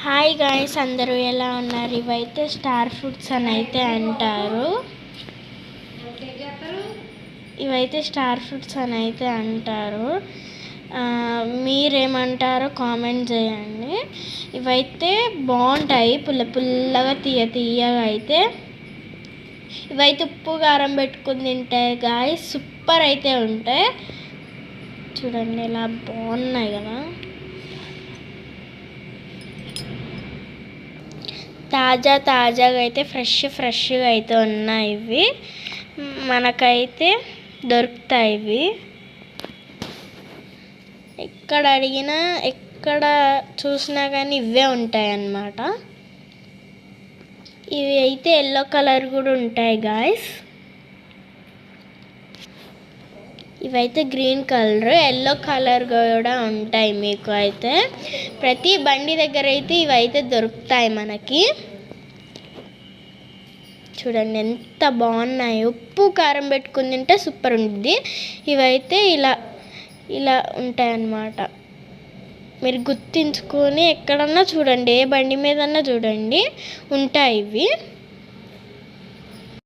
Hi guys, అందరూ ఎలా ఉన్నారు? ఇవైతే స్టార్ ఫ్రూట్స్ అని అయితే అంటారు. మీరేమంటారో కామెంట్ చేయండి. ఇవైతే బాగుంటాయి, పుల్ల పుల్లగా తీయగా అయితే. ఇవైతే ఉప్పు కారం పెట్టుకుని తింటాయి గాయ్స్, సూపర్ అయితే ఉంటాయి. చూడండి ఎలా బాగున్నాయి కదా. తాజాగా అయితే ఫ్రెష్గా అయితే ఉన్నాయి. ఇవి మనకైతే దొరుకుతాయి. ఇవి ఎక్కడ అడిగినా ఎక్కడ చూసినా కానీ ఇవే ఉంటాయి అన్నమాట. ఇవి అయితే ఎల్లో కలర్ కూడా ఉంటాయి గాయ్స్. ఇవైతే గ్రీన్ కలర్, ఎల్లో కలర్ కూడా ఉంటాయి. మీకు అయితే ప్రతి బండి దగ్గర అయితే ఇవైతే దొరుకుతాయి మనకి. చూడండి ఎంత బాగున్నాయి, ఉప్పు కారం పెట్టుకుని తింటే సూపర్ ఉంటుంది. ఇవైతే ఇలా ఉంటాయి అన్నమాట. మీరు గుర్తించుకొని ఎక్కడన్నా చూడండి, ఏ బండి మీదన్నా చూడండి ఉంటాయి ఇవి.